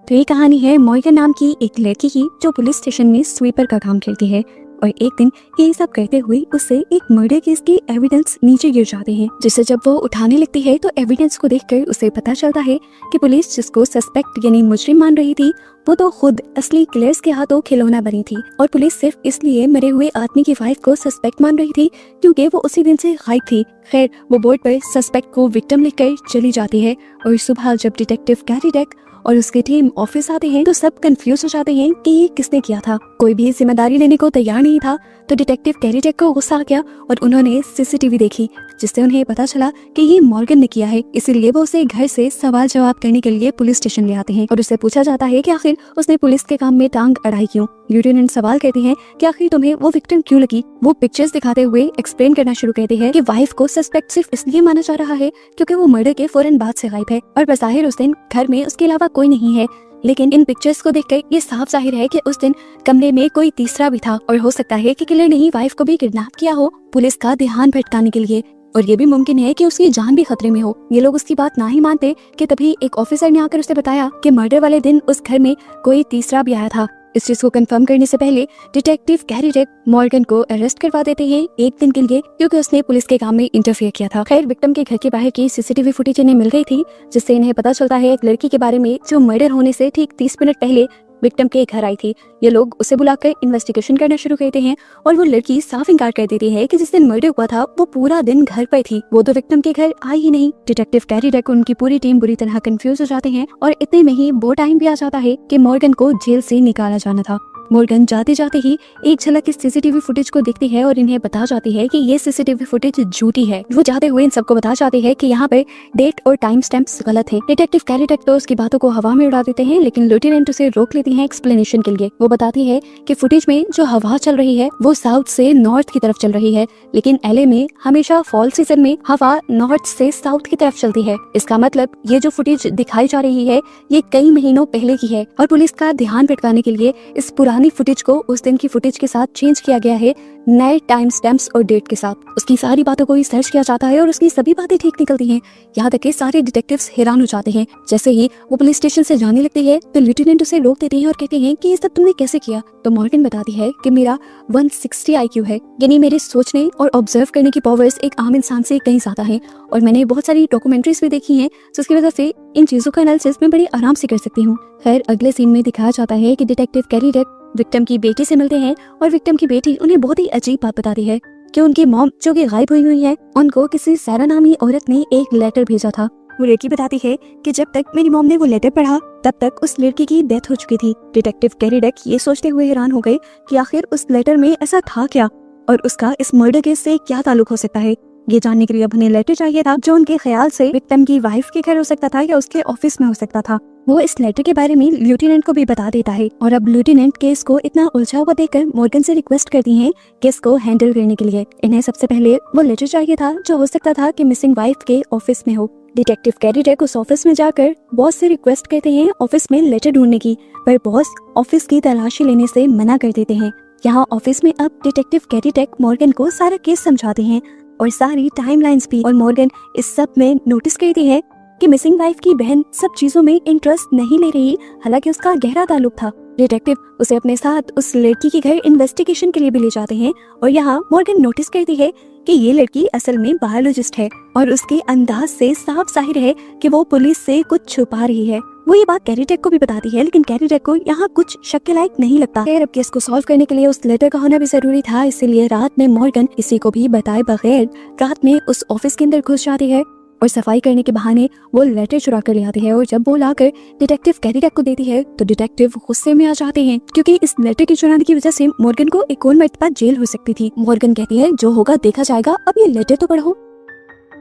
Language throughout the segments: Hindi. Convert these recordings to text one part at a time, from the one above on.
तो ये कहानी है मॉर्गन नाम की एक लड़की की जो पुलिस स्टेशन में स्वीपर का काम करती है। और एक दिन ये सब करते हुए उससे एक मर्डर केस की एविडेंस नीचे गिर जाते हैं, जिसे जब वो उठाने लगती है तो एविडेंस को देखकर उसे पता चलता है कि पुलिस जिसको सस्पेक्ट यानी मुजरिम मान रही थी वो तो खुद असली किलर्स के हाथों खिलौना बनी थी। और पुलिस सिर्फ इसलिए मरे हुए आदमी की वाइफ को सस्पेक्ट मान रही थी क्योंकि वो उसी दिन से गायब थी। खैर, वो बोर्ड पर सस्पेक्ट को विक्टिम लिखकर चली जाती है और सुबह जब डिटेक्टिव कैरी डेक और उसकी टीम ऑफिस आते हैं तो सब कंफ्यूज हो जाते हैं कि ये किसने किया था। कोई भी जिम्मेदारी लेने को तैयार नहीं था। तो डिटेक्टिव कैरी डेक को गुस्सा आ गया और उन्होंने सीसीटीवी देखी, जिससे उन्हें पता चला कि ये मॉर्गन ने किया है। इसीलिए वो उसे घर से सवाल जवाब करने के लिए पुलिस स्टेशन ले आते हैं और उससे पूछा जाता है कि आखिर उसने पुलिस के काम में टांग अड़ाई क्यों। लिeutenant सवाल करते हैं कि आखिर तुम्हें वो विक्टिम क्यों लगी। वो पिक्चर्स दिखाते हुए एक्सप्लेन करना शुरू करते हैं कि वाइफ को सस्पेक्ट सिर्फ इसलिए माना जा रहा है क्योंकि वो मर्डर के फौरन बाद से गायब है और बज़ाहिर उस दिन घर में उसके अलावा कोई नहीं है। लेकिन इन पिक्चर्स को देखकर ये साफ जाहिर है कि उस दिन कमरे में कोई तीसरा भी था और हो सकता है कि किलर ने ही वाइफ को भी किडनैप किया हो पुलिस का ध्यान भटकाने के लिए। और ये भी मुमकिन है कि उसकी जान भी खतरे में हो। ये लोग उसकी बात ना ही मानते कि तभी एक ऑफिसर ने आकर उसे बताया कि मर्डर वाले दिन उस घर में कोई तीसरा भी आया था। इस चीज को कंफर्म करने से पहले डिटेक्टिव कैरी डेक मॉर्गन को अरेस्ट करवा देते हैं एक दिन के लिए क्योंकि उसने पुलिस के काम में इंटरफेयर किया था। खैर, विक्टिम के घर के बाहर की सीसीटीवी फुटेज इन्हें मिल गई थी, जिससे इन्हें पता चलता है एक लड़की के बारे में जो मर्डर होने से ठीक 30 मिनट पहले विक्टिम के घर आई थी। ये लोग उसे बुलाकर इन्वेस्टिगेशन करना शुरू करते हैं और वो लड़की साफ इनकार कर देती है कि जिस दिन मर्डर हुआ था वो पूरा दिन घर पर थी। वो तो विक्टिम के घर आई ही नहीं। डिटेक्टिव कैरी डेक और उनकी पूरी टीम बुरी तरह कंफ्यूज हो जाते हैं और इतने में ही वो टाइम भी आ जाता है कि मॉर्गन को जेल से निकाला जाना था। मॉर्गन जाते जाते ही एक झलक इस सीसीटीवी फुटेज को देखती है और इन्हें बता जाती है कि ये सीसीटीवी फुटेज झूठी है। वो जाते हुए इन सबको बता जाती है कि यहाँ पे डेट और टाइम स्टैम्प्स गलत हैं। डिटेक्टिव कैरी डेक तो उसकी बातों को हवा में उड़ा देते हैं, लेकिन लिeutenant उसे रोक लेती है एक्सप्लेनेशन के लिए। वो बताती है कि फुटेज में जो हवा चल रही है वो साउथ से नॉर्थ की तरफ चल रही है, लेकिन LA में हमेशा फॉल सीजन में हवा नॉर्थ से साउथ की तरफ चलती है। इसका मतलब ये जो फुटेज दिखाई जा रही है ये कई महीनों पहले की है और पुलिस का ध्यान भटकाने के लिए इस पुरानी फुटेज को उस दिन की फुटेज के साथ चेंज किया गया है, नए टाइम स्टैम्प्स और डेट के साथ। उसकी सारी बातों को सर्च किया जाता है और उसकी सभी बातें ठीक निकलती हैं। यहाँ तक कि सारे डिटेक्टिव्स हैरान हो जाते हैं। जैसे ही वो पुलिस स्टेशन से जाने लगती है तो लिeutenant उसे रोक देते हैं और कहते हैं कि ये सब तुमने कैसे किया। तो मॉर्गन बताती है कि मेरा 160 IQ है, यानी मेरे सोचने और ऑब्जर्व करने की पावर्स एक आम इंसान से कहीं ज्यादा है और मैंने बहुत सारी डॉक्यूमेंट्रीज भी देखी हैं, जिसकी वजह से इन चीजों का एनालिसिस मैं बड़ी आराम से कर सकती हूँ। खैर, अगले सीन में दिखाया जाता है कि डिटेक्टिव कैरी डेक विक्टिम की बेटी से मिलते हैं और विक्टिम की बेटी उन्हें बहुत ही अजीब बात बताती है कि उनकी मॉम जो कि गायब हुई है उनको किसी सैरा नामी औरत ने एक लेटर भेजा था। वो लड़की बताती है कि जब तक मेरी मॉम ने वो लेटर पढ़ा तब तक उस लड़की की डेथ हो चुकी थी। डिटेक्टिव कैरी डेक ये सोचते हुए हैरान हो गए कि आखिर उस लेटर में ऐसा था क्या और उसका इस मर्डर केस से क्या ताल्लुक हो सकता है। ये जानने के लिए अब उन्हें लेटर चाहिए था जो उनके ख्याल से विक्टिम की वाइफ के घर हो सकता था या उसके ऑफिस में हो सकता था। वो इस लेटर के बारे में लिeutenant को भी बता देता है और अब लिeutenant केस को इतना उलझा हुआ देखकर मॉर्गन से रिक्वेस्ट करती हैं केस को हैंडल करने के लिए। इन्हें सबसे पहले वो लेटर चाहिए था जो हो सकता था कि मिसिंग वाइफ के ऑफिस में हो। डिटेक्टिव कैरी डेक उस ऑफिस में जाकर बॉस से रिक्वेस्ट करते हैं ऑफिस में लेटर ढूंढने की, पर बॉस ऑफिस की तलाशी लेने से मना कर देते हैं। यहाँ ऑफिस में अब डिटेक्टिव कैरी डेक मॉर्गन को सारा केस समझाते हैं और सारी टाइमलाइंस भी, और मॉर्गन इस सब में नोटिस करती है कि मिसिंग वाइफ की बहन सब चीजों में इंटरेस्ट नहीं ले रही, हालांकि उसका गहरा ताल्लुक था। डिटेक्टिव उसे अपने साथ उस लड़की के घर इन्वेस्टिगेशन के लिए भी ले जाते हैं और यहाँ मॉर्गन नोटिस करती है कि ये लड़की असल में बायोलॉजिस्ट है और उसके अंदाज से साफ जाहिर है कि वो पुलिस से कुछ छुपा रही है। वो ये बात कैरी डेक को भी बताती है, लेकिन कैरी डेक को यहाँ कुछ शक के लायक नहीं लगता। खैर, अब केस को सॉल्व करने के लिए उस लेटर का होना भी जरूरी था, इसीलिए रात में मॉर्गन किसी को भी बताए बगैर रात में उस ऑफिस के अंदर घुस जाती है और सफाई करने के बहाने वो लेटर चुरा कर ले आती है और जब वो लाकर डिटेक्टिव कैरी डेक को देती है तो डिटेक्टिव गुस्से में आ जाते हैं क्योंकि इस लेटर के चुराने की वजह से मॉर्गन को एक और मर्तबा जेल हो सकती थी। मॉर्गन कहती है जो होगा देखा जाएगा, अब ये लेटर तो पढ़ो।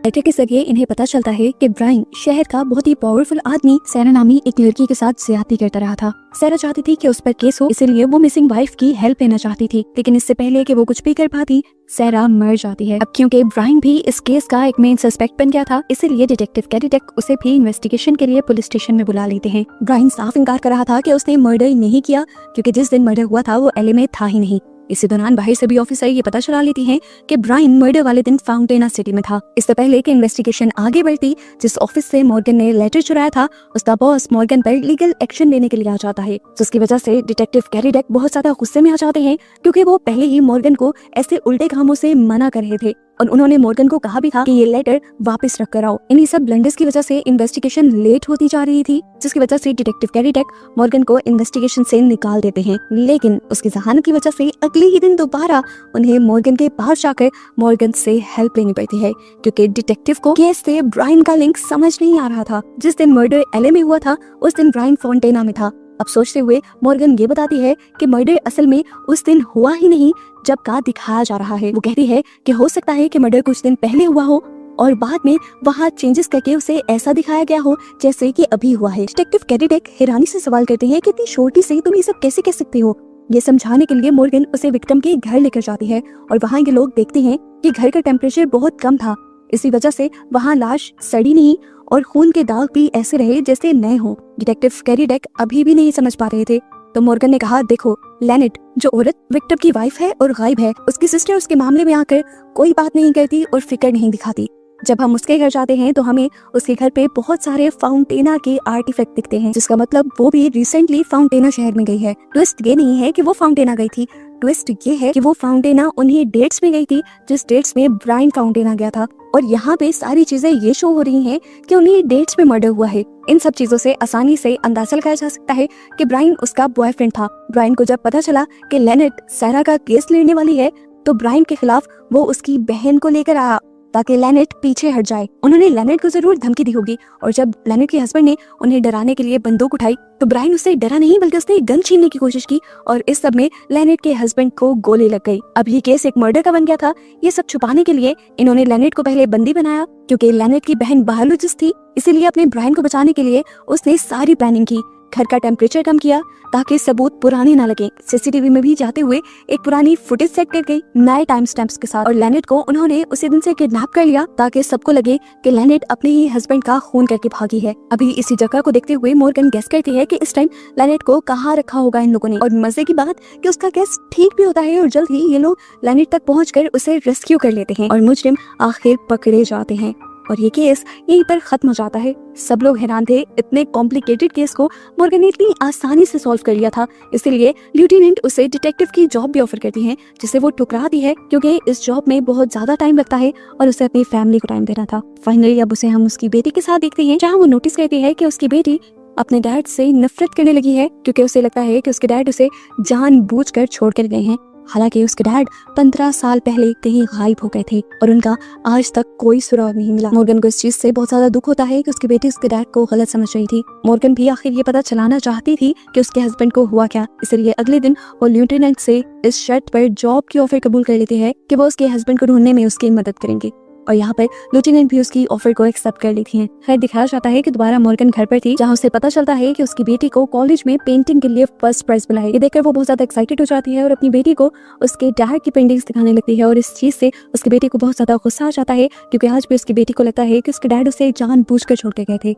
लेटर के जरिए इन्हें पता चलता है कि ब्रायन शहर का बहुत ही पावरफुल आदमी सैरा नामी एक लड़की के साथ ज्यादती करता रहा था। सैरा चाहती थी कि उस पर केस हो, इसलिए वो मिसिंग वाइफ की हेल्प लेना चाहती थी, लेकिन इससे पहले कि वो कुछ भी कर पाती सैरा मर जाती है। अब क्योंकि ब्रायन भी इस केस का एक मेन सस्पेक्ट बन गया था, इसीलिए डिटेक्टिव कैरी डेक उसे भी इन्वेस्टिगेशन के लिए पुलिस स्टेशन में बुला लेते हैं। ब्रायन साफ इनकार कर रहा था कि उसने मर्डर नहीं किया क्योंकि जिस दिन मर्डर हुआ था वो LA में था ही नहीं। इसी दौरान बाहर से भी ऑफिसर ये पता चला लेती हैं कि ब्रायन मर्डर वाले दिन फाउंटेना सिटी में था। इससे पहले कि इन्वेस्टिगेशन आगे बढ़ती, जिस ऑफिस से मॉर्गन ने लेटर चुराया था उसका बॉस मॉर्गन पर लीगल एक्शन लेने के लिए आ जाता है, जिसकी वजह से डिटेक्टिव कैरी डेक बहुत ज्यादा गुस्से में आ जाते हैं, क्योंकि वो पहले ही मॉर्गन को ऐसे उल्टे कामों से मना कर रहे थे और उन्होंने मॉर्गन को कहा भी था कि ये लेटर वापस रख कर आओ। इन्हीं सब ब्लंडर्स की वजह से इन्वेस्टिगेशन लेट होती जा रही थी, जिसकी वजह से डिटेक्टिव कैरी डेक मॉर्गन को इन्वेस्टिगेशन से निकाल देते हैं। लेकिन उसकी जहानत की वजह से अगले ही दिन दोबारा उन्हें मॉर्गन के पास जाकर मॉर्गन से हेल्प लेनी पड़ती है, क्योंकि डिटेक्टिव को केस से ब्रायन का लिंक समझ नहीं आ रहा था। जिस दिन मर्डर एलए में हुआ था उस दिन ब्रायन फाउंटेना में था। अब सोचते हुए मॉर्गन ये बताती है कि मर्डर असल में उस दिन हुआ ही नहीं जब का दिखाया जा रहा है। वो कहती है कि हो सकता है कि मर्डर कुछ दिन पहले हुआ हो और बाद में वहाँ चेंजेस करके उसे ऐसा दिखाया गया हो जैसे कि अभी हुआ है। डिटेक्टिव कैरी डेक हैरानी से सवाल करते हैं कि इतनी छोटी से तुम ये सब कैसे कह सकते हो। ये समझाने के लिए मॉर्गन उसे विक्टिम के घर लेकर जाती है और वहाँ के लोग देखते हैं कि घर का टेम्परेचर बहुत कम था, इसी वजह से वहाँ लाश सड़ी नहीं और खून के दाग भी ऐसे रहे जैसे नए हों। डिटेक्टिव कैरी डेक अभी भी नहीं समझ पा रहे थे, तो मॉर्गन ने कहा, देखो लेनेट जो औरत विक्टिम की वाइफ है और गायब है, उसकी सिस्टर उसके मामले में आकर कोई बात नहीं करती और फिक्र नहीं दिखाती। जब हम उसके घर जाते हैं तो हमें उसके घर पे बहुत सारे फाउंटेना के आर्टिफैक्ट दिखते हैं, जिसका मतलब वो भी रिसेंटली फाउंटेना शहर में गई है। ट्विस्ट ये नहीं है कि वो फाउंटेना गई थी, ट्विस्ट ये है कि वो फाउंटेना उन्हीं डेट्स में गई थी जिस डेट्स में ब्रायन फाउंटेना गया था। और यहाँ पे सारी चीजें ये शो हो रही हैं कि उन्हीं डेट्स में मर्डर हुआ है। इन सब चीजों से आसानी से अंदाजा लगाया जा सकता है कि ब्रायन उसका बॉयफ्रेंड था। ब्रायन को जब पता चला कि लेनेट सारा का केस लेने वाली है तो ब्रायन के खिलाफ वो उसकी बहन को लेकर आया ताकि लेनेट पीछे हट जाए। उन्होंने लेनेट को जरूर धमकी दी होगी और जब लेनेट के हस्बैंड ने उन्हें डराने के लिए बंदूक उठाई तो ब्रायन उससे डरा नहीं बल्कि उसने गन छीनने की कोशिश की और इस सब में लेनेट के हस्बैंड को गोली लग गई। अब ये केस एक मर्डर का बन गया था। ये सब छुपाने के लिए इन्होंने लेनेट को पहले बंदी बनाया, क्योंकि लेनेट की बहन बायोलॉजिस्ट थी, इसीलिए अपने ब्रायन को बचाने के लिए उसने सारी प्लानिंग की। घर का टेम्परेचर कम किया ताकि सबूत पुराने ना लगे। सीसीटीवी में भी जाते हुए एक पुरानी फुटेज सेट कर गई नए टाइम स्टैम्प्स के साथ, और लेनेट को उन्होंने उसी दिन से किडनैप कर लिया ताकि सबको लगे कि लेनेट अपने ही हस्बैंड का खून करके भागी है। अभी इसी जगह को देखते हुए मॉर्गन गेस करती है कि इस टाइम लेनेट को कहाँ रखा होगा इन लोगों ने, और मजे की बात कि उसका गेस ठीक भी होता है और जल्द ही ये लोग लेनेट तक पहुंचकर उसे रेस्क्यू कर लेते हैं और मुजरिम आखिर पकड़े जाते हैं और ये केस यहीं पर खत्म हो जाता है। सब लोग हैरान थे, इतने कॉम्प्लिकेटेड केस को मॉर्गन ने इतनी आसानी से सॉल्व कर लिया था। इसलिए लेफ्टिनेंट उसे डिटेक्टिव की जॉब भी ऑफर करती है, जिसे वो ठुकराती है क्योंकि इस जॉब में बहुत ज्यादा टाइम लगता है और उसे अपनी फैमिली को टाइम देना था। फाइनली अब उसे हम उसकी बेटी के साथ देखते हैं, जहाँ वो नोटिस करती है कि उसकी बेटी अपने डैड से नफरत करने लगी है, क्योंकि उसे लगता है कि उसके डैड उसे जानबूझकर छोड़ कर गए हैं। हालांकि उसके डैड 15 साल पहले कहीं गायब हो गए थे और उनका आज तक कोई सुराग नहीं मिला। मॉर्गन को इस चीज से बहुत ज्यादा दुख होता है कि उसकी बेटी उसके डैड को गलत समझ रही थी। मॉर्गन भी आखिर ये पता चलाना चाहती थी कि उसके हस्बैंड को हुआ क्या, इसलिए अगले दिन वो लेफ्टिनेंट से इस शर्त पर जॉब की ऑफर कबूल कर लेती है कि वो उसके हस्बैंड को ढूंढने में उसकी मदद करेंगे, और यहाँ पर लेफ्टिनेंट भी उसकी ऑफर को एक्सेप्ट कर लेती हैं। खैर दिखाया जाता है कि दोबारा मॉर्गन घर पर थी, जहाँ उसे पता चलता है कि उसकी बेटी को कॉलेज में पेंटिंग के लिए फर्स्ट प्राइज मिला है। ये देखकर वो बहुत ज्यादा एक्साइटेड हो जाती है और अपनी बेटी को उसके डैड की पेंटिंग्स दिखाने लगती है, और इस चीज से उसकी बेटी को बहुत ज्यादा गुस्सा आ जाता है, क्योंकि आज भी उसकी बेटी को लगता है कि उसके डैड उसे जानबूझकर छोड़ के गए थे।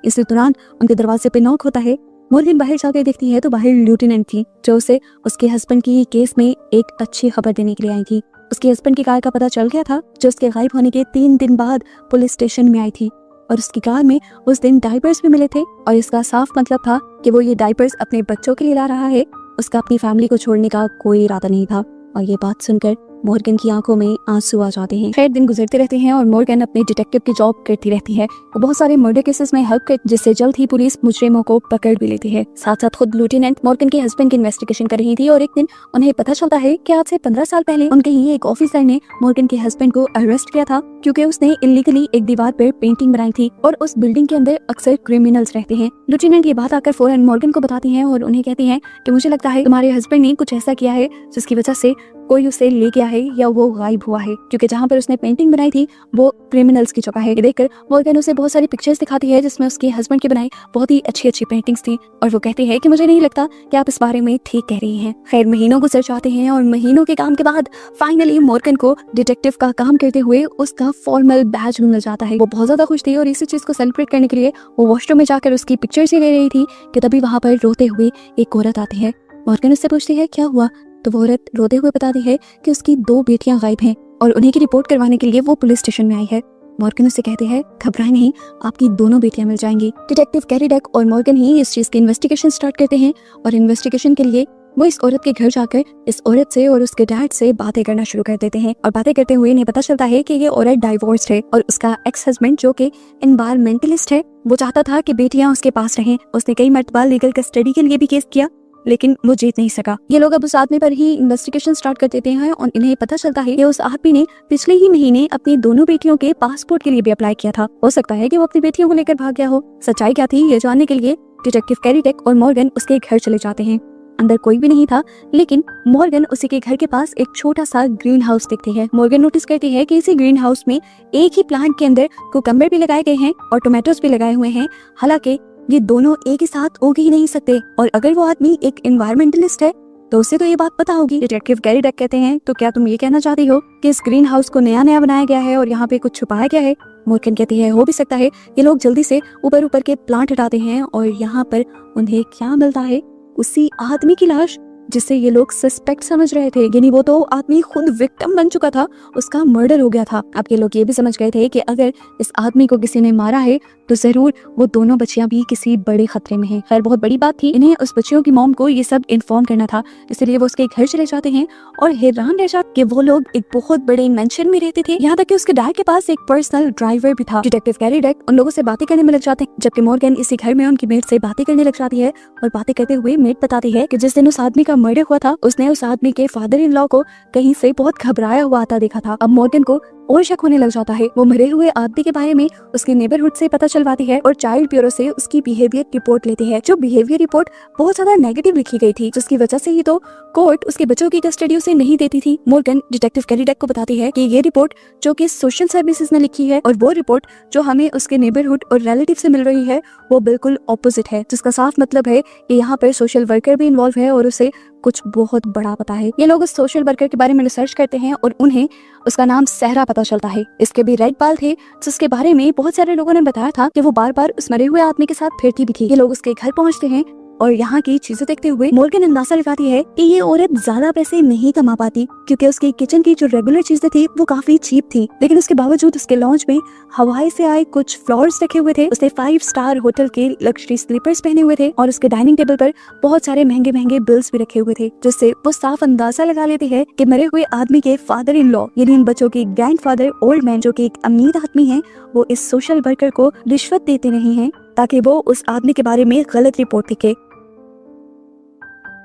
इसी दौरान उनके दरवाजे पे नॉक होता है। मॉर्गन बाहर जाकर देखती है तो बाहर लेफ्टिनेंट थी, जो उसे उसके हस्बैंड की केस में एक अच्छी खबर देने के लिए आई थी। उसके हस्बैंड की कार का पता चल गया था, जो उसके गायब होने के 3 दिन बाद पुलिस स्टेशन में आई थी, और उसकी कार में उस दिन डायपर्स भी मिले थे, और इसका साफ मतलब था कि वो ये डायपर्स अपने बच्चों के लिए ला रहा है। उसका अपनी फैमिली को छोड़ने का कोई इरादा नहीं था, और ये बात सुनकर मॉर्गन की आंखों में आंसू आ जाते हैं। खैर दिन गुजरते रहते हैं और मॉर्गन अपने डिटेक्टिव की जॉब करती रहती है। वो बहुत सारे मर्डर केसेस में हेल्प कर, जिससे जल्द ही पुलिस मुजरिमों को पकड़ भी लेती है। साथ साथ खुद लेफ्टिनेंट मॉर्गन के हस्बैंड की इन्वेस्टिगेशन कर रही थी, और एक दिन उन्हें पता चलता है कि आज से 15 साल पहले उनके ही एक ऑफिसर ने मॉर्गन के हस्बैंड को अरेस्ट किया था, क्योंकि उसने इलीगली एक दीवार पर पेंटिंग बनाई थी, और उस बिल्डिंग के अंदर अक्सर क्रिमिनल्स रहते हैं। लेफ्टिनेंट ये बात आकर फौरन मॉर्गन को बताती है और उन्हें कहती है कि मुझे लगता है तुम्हारे हस्बैंड ने कुछ ऐसा किया है जिसकी वजह से कोई उसे ले गया है या वो गायब हुआ है, क्योंकि जहाँ पर उसने पेंटिंग बनाई थी वो क्रिमिनल्स की जगह है। ये देखकर मॉर्गन उसे बहुत सारी पिक्चर्स दिखाती है जिसमें उसके हस्बैंड की बनाई बहुत ही अच्छी अच्छी पेंटिंग्स थी, और वो कहती है कि मुझे नहीं लगता कि आप इस बारे में ठीक कह रही हैं। खैर महीनों गुजर जाते हैं, और महीनों के काम के बाद फाइनली मॉर्गन को डिटेक्टिव का काम करते हुए उसका फॉर्मल बैज मिल जाता है। वो बहुत ज्यादा खुश थी और इसी चीज को सेलिब्रेट करने के लिए वो वॉशरूम में जाकर उसकी पिक्चर्स ही ले रही थी कि तभी वहां पर रोते हुए एक औरत आती है मॉर्गन उससे पूछती है क्या हुआ, तो वो औरत रोते हुए बताती है कि उसकी 2 बेटियां गायब हैं और उन्हीं की रिपोर्ट करवाने के लिए वो पुलिस स्टेशन में आई है। मॉर्गन उससे कहते हैं घबराए नहीं, आपकी दोनों बेटियां मिल जाएंगी। डिटेक्टिव कैरी डक और मॉर्गन ही इस चीज की इन्वेस्टिगेशन स्टार्ट करते हैं और इन्वेस्टिगेशन के लिए वो इस औरत के घर जाकर इस औरत से और उसके डैड से बातें करना शुरू कर देते हैं। और बातें करते हुए इन्हें पता चलता है कि ये औरत डाइवोर्स्ड है और उसका एक्स हस्बैंड जो कि एनवायरमेंटलिस्ट है, वो चाहता था कि बेटियां उसके पास रहें। उसने कई मर्तबा लीगल कस्टडी के लिए भी केस किया, लेकिन वो जीत नहीं सका। ये लोग अब उस आदमी पर ही इन्वेस्टिगेशन स्टार्ट कर देते हैं और इन्हें पता चलता है कि उस आदमी ने पिछले ही महीने अपनी दोनों बेटियों के पासपोर्ट के लिए भी अप्लाई किया था। हो सकता है कि वो अपनी बेटियों को लेकर भाग गया हो। सच्चाई क्या थी ये जानने के लिए डिटेक्टिव कैरी डक और मॉर्गन उसके घर चले जाते हैं। अंदर कोई भी नहीं था, लेकिन मॉर्गन उसी के घर के पास एक छोटा सा ग्रीन हाउस देखती है। मॉर्गन नोटिस करती है कि इसी ग्रीन हाउस में एक ही प्लांट के अंदर कुकम्बर भी लगाए गए हैं और टोमेटोज भी लगाए हुए हैं। हालांकि ये दोनों एक ही साथ उग ही नहीं सकते और अगर वो आदमी एक एनवायरमेंटलिस्ट है तो उसे तो ये बात पता होगी। डिटेक्टिव कैरी डक कहते हैं तो क्या तुम ये कहना चाहती हो कि इस ग्रीन हाउस को नया नया बनाया गया है और यहाँ पे कुछ छुपाया गया है? मॉर्गन कहती है हो भी सकता है। ये लोग जल्दी से ऊपर ऊपर के प्लांट हटाते हैं और यहाँ पर उन्हें क्या मिलता है, उसी आदमी की लाश जिसे ये लोग सस्पेक्ट समझ रहे थे। यानी वो तो आदमी खुद विक्टिम बन चुका था, उसका मर्डर हो गया था। अब ये लोग ये भी समझ गए थे कि अगर इस आदमी को किसी ने मारा है तो जरूर वो दोनों बच्चियां भी किसी बड़े खतरे में हैं। खैर बहुत बड़ी बात थी, इन्हें उस बच्चियों की मॉम को ये सब इन्फॉर्म करना था, इसलिए वो उसके घर चले जाते हैं और हैरान रह जाते कि वो लोग एक बहुत बड़े मेंशन में रहते थे। यहाँ तक कि उसके डैड के पास एक पर्सनल ड्राइवर भी था। डिटेक्टिव कैरी डक उन लोगों से बातें करने में लग जाते हैं, जबकि मॉर्गन इसी घर में उनकी मेट से बातें करने लग जाती है। और बातें करते हुए मेट बताती है कि जिस दिन उस आदमी का मर्डर हुआ था उसने उस आदमी के फादर इन लॉ को कहीं से बहुत घबराया हुआ आता देखा था। अब मॉर्गन को और शक होने लग जाता है। वो मरे हुए आदमी के बारे में उसके नेबरहुड से पता चलवाती है और चाइल्ड ब्यूरो से उसकी बिहेवियर रिपोर्ट लेती है। जो बिहेवियर रिपोर्ट बहुत ज्यादा नेगेटिव लिखी गई थी, जिसकी वजह से ही तो कोर्ट उसके बच्चों की कस्टडी उसे नहीं देती थी। मॉर्गन डिटेक्टिव कैरी डक को बताती है कि ये रिपोर्ट जो कि सोशल सर्विसेज ने लिखी है और वो रिपोर्ट जो हमें उसके नेबरहुड और रिलेटिव से मिल रही है वो बिल्कुल ऑपोजिट है, जिसका साफ मतलब है कि यहाँ पर सोशल वर्कर भी इन्वॉल्व है और उसे कुछ बहुत बड़ा पता है। ये लोग उस सोशल वर्कर के बारे में रिसर्च करते हैं और उन्हें उसका नाम सहरा पता चलता है। इसके भी रेड बाल थे, जिसके बारे में बहुत सारे लोगों ने बताया था कि वो बार बार उस मरे हुए आदमी के साथ फिरती भी थी। ये लोग उसके घर पहुंचते हैं और यहाँ की चीजें देखते हुए मॉर्गन अंदाजा लगाती है कि ये औरत ज्यादा पैसे नहीं कमा पाती, क्योंकि उसकी किचन की जो रेगुलर चीजें थी वो काफी चीप थी। लेकिन उसके बावजूद उसके लॉन्च में हवाई से आए कुछ फ्लावर्स रखे हुए थे। उसने 5 स्टार होटल के लग्जरी स्लीपर्स पहने हुए थे और उसके डाइनिंग टेबल पर बहुत सारे महंगे महंगे बिल्स भी रखे हुए थे, जिससे वो साफ अंदाजा लगा लेती है कि मरे हुए आदमी के फादर इन लॉ यानी उन बच्चों के ग्रैंडफादर ओल्ड मैन जो कि एक अमीर आदमी है, वो इस सोशल वर्कर को रिश्वत देते नहीं है ताकि वो उस आदमी के बारे में गलत रिपोर्ट लिखे।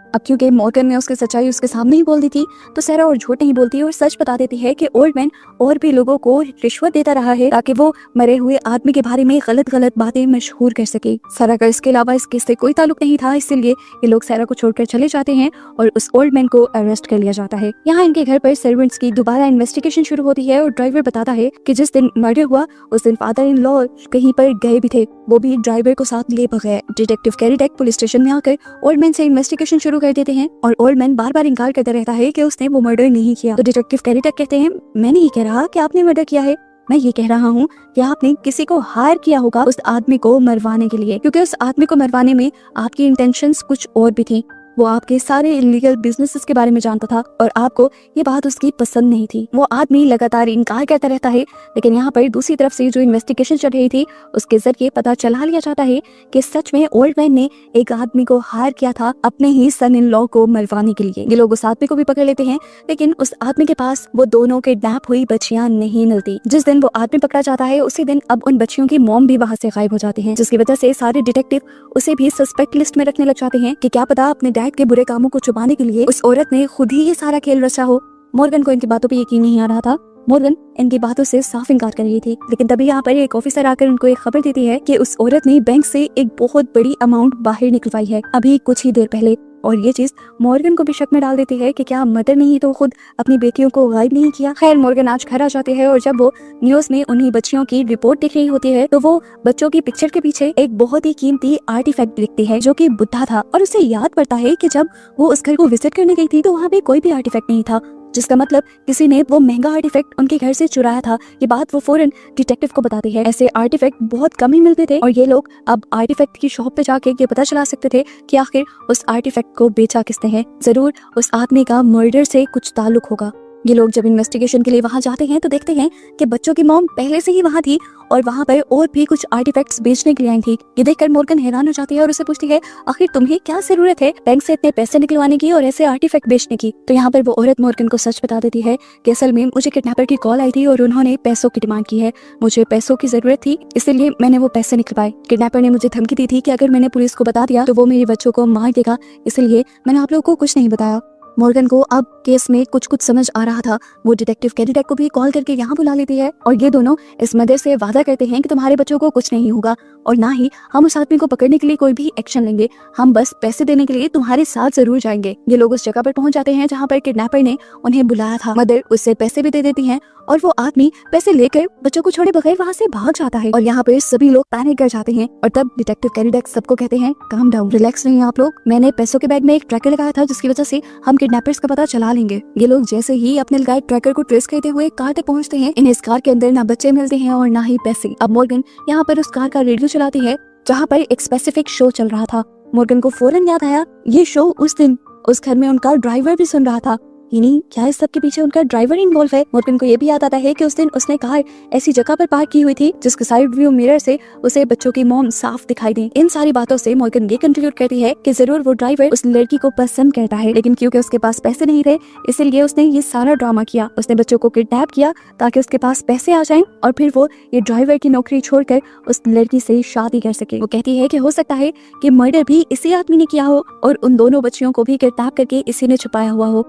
अब क्योंकि मॉर्गन ने उसकी सच्चाई उसके सामने ही बोल दी थी, तो सहरा और झूठ नहीं बोलती और सच बता देती है कि ओल्ड मैन और भी लोगों को रिश्वत देता रहा है ताकि वो मरे हुए आदमी के बारे में गलत गलत बातें मशहूर कर सके। सहरा का इसके अलावा इस केस से कोई ताल्लुक नहीं था, इसलिए ये लोग सहरा को छोड़कर चले जाते हैं और उस ओल्ड मैन को अरेस्ट कर लिया जाता है। यहाँ इनके घर पर सर्वेंट्स की दोबारा इन्वेस्टिगेशन शुरू होती है और ड्राइवर बताता है कि जिस दिन मर्डर हुआ उस दिन फादर इन लॉ कहीं पर गए भी थे, वो भी ड्राइवर को साथ ले बगैर। Detective carry duck police station में आकर ओल्ड मैन से इन्वेस्टिगेशन शुरू कर देते हैं और ओल्ड मैन बार बार इनकार करता रहता है कि उसने वो मर्डर नहीं किया। तो डिटेक्टिव कैरी डक कहते हैं मैं नहीं कह रहा कि आपने मर्डर किया है, मैं ये कह रहा हूँ कि आपने किसी को हायर किया होगा उस आदमी को मरवाने के लिए, क्योंकि उस आदमी को मरवाने में आपकी इंटेंशंस कुछ और भी थी। वो आपके सारे इलीगल बिजनेसेस के बारे में जानता था और आपको ये बात उसकी पसंद नहीं थी। वो आदमी लगातार इनकार करता रहता है, लेकिन यहाँ पर दूसरी तरफ से जो इन्वेस्टिगेशन चल रही थी उसके जरिए पता चला लिया जाता है कि सच में ओल्ड मैन ने एक आदमी को हायर किया था अपने ही सन इन लॉ को मरवाने के लिए। ये लोग उस आदमी को भी पकड़ लेते हैं, लेकिन उस आदमी के पास वो दोनों किडनैप हुई बच्चियां नहीं मिलती। जिस दिन वो आदमी पकड़ा जाता है उसी दिन अब उन बच्चियों की मॉम भी वहाँ से गायब हो जाती है, जिसकी वजह से सारे डिटेक्टिव उसे भी सस्पेक्ट लिस्ट में रखने लग जाते हैं कि क्या पता अपने डैड के बुरे कामों को छुपाने के लिए उस औरत ने खुद ही ये सारा खेल रचा हो। मॉर्गन को इनकी बातों पे यकीन नहीं आ रहा था। मॉर्गन इनकी बातों से साफ इनकार कर रही थी, लेकिन तभी यहाँ पर एक ऑफिसर आकर उनको एक खबर देती है कि उस औरत ने बैंक से एक बहुत बड़ी अमाउंट बाहर निकलवाई है अभी कुछ ही देर पहले। और ये चीज मॉर्गन को भी शक में डाल देती है कि क्या मर्डर नहीं तो खुद अपनी बेटियों को गायब नहीं किया। खैर मॉर्गन आज घर आ जाते हैं और जब वो न्यूज में उन्हीं बच्चियों की रिपोर्ट दिख रही होती है तो वो बच्चों की पिक्चर के पीछे एक बहुत ही कीमती आर्टिफैक्ट दिखती है जो कि बुद्धा था, और उसे याद पड़ता है कि जब वो उस घर को विजिट करने गई थी तो वहाँ पे कोई भी आर्टिफैक्ट नहीं था, जिसका मतलब किसी ने वो महंगा आर्टिफैक्ट उनके घर से चुराया था। ये बात वो फौरन डिटेक्टिव को बताती है। ऐसे आर्टिफैक्ट बहुत कम ही मिलते थे और ये लोग अब आर्टिफैक्ट की शॉप पे जाके ये पता चला सकते थे कि आखिर उस आर्टिफैक्ट को बेचा किसने है। जरूर उस आदमी का मर्डर से कुछ ताल्लुक होगा। ये लोग जब इन्वेस्टिगेशन के लिए वहां जाते हैं तो देखते हैं कि बच्चों की मॉम पहले से ही वहां थी और वहां पर और भी कुछ आर्टिफैक्ट्स बेचने के लिए आई थी। ये देखकर मॉर्गन हैरान हो जाती है और उसे पूछती है आखिर तुम्हें क्या जरूरत है बैंक से इतने पैसे निकलवाने की और ऐसे आर्टिफैक्ट बेचने की। तो यहाँ पर वो औरत मॉर्गन को सच बता देती है कि असल में मुझे किडनैपर की कॉल आई थी और उन्होंने पैसों की डिमांड की है। मुझे पैसों की जरूरत थी इसलिए मैंने वो पैसे निकलवाए। किडनैपर ने मुझे धमकी दी थी कि अगर मैंने पुलिस को बता दिया तो वो मेरे बच्चों को मार देगा, इसलिए मैंने आप लोगों को कुछ नहीं बताया। मॉर्गन को अब केस में कुछ समझ आ रहा था। वो डिटेक्टिव कैडिडेक को भी कॉल करके यहाँ बुला लेती है और ये दोनों इस मदर से वादा करते हैं कि तुम्हारे बच्चों को कुछ नहीं होगा और ना ही हम उस आदमी को पकड़ने के लिए कोई भी एक्शन लेंगे, हम बस पैसे देने के लिए तुम्हारे साथ जरूर जाएंगे। ये लोग उस जगह पर पहुंच जाते हैं जहाँ पर किडनैपर ने उन्हें बुलाया था। मदर उससे पैसे भी दे देती है और वो आदमी पैसे लेकर बच्चों को छोड़े बगैर वहाँ से भाग जाता है और यहाँ पर सभी लोग पैनिक कर जाते हैं। और तब डिटेक्टिव कैडिडेक सबको कहते हैं काम डाउन, रिलैक्स रहिए आप लोग, मैंने पैसों के बैग में एक ट्रैकर लगाया था जिसकी वजह से हम किडनैपर्स का पता चला लेंगे। ये लोग जैसे ही अपने लगाए ट्रैकर को ट्रेस करते हुए कार तक पहुंचते हैं, इन्हें इस कार के अंदर ना बच्चे मिलते हैं और ना ही पैसे। अब मॉर्गन यहाँ पर उस कार का रेडियो चलाती है जहाँ पर एक स्पेसिफिक शो चल रहा था। मॉर्गन को फौरन याद आया ये शो उस दिन उस घर में उनका ड्राइवर भी सुन रहा था। यानी क्या इस सब के पीछे उनका ड्राइवर इन्वॉल्व है। मॉर्गन को ये भी याद आता है कि उस दिन उसने कार ऐसी जगह पर पार्क की हुई थी जिसके साइड व्यू मिरर से उसे बच्चों की मॉम साफ दिखाई दे। इन सारी बातों से मॉर्गन ये कंक्लूड करती है कि जरूर वो ड्राइवर उस लड़की को पसंद करता है, लेकिन क्योंकि उसके पास पैसे नहीं थे इसलिए उसने ये सारा ड्रामा किया। उसने बच्चों को किडनैप किया ताकि उसके पास पैसे आ जाएं और फिर वो ये ड्राइवर की नौकरी छोड़कर उस लड़की से शादी कर सके। वो कहती है कि हो सकता है कि मर्डर भी इसी आदमी ने किया हो और उन दोनों बच्चियों को भी किडनैप करके इसी ने छुपाया हुआ हो।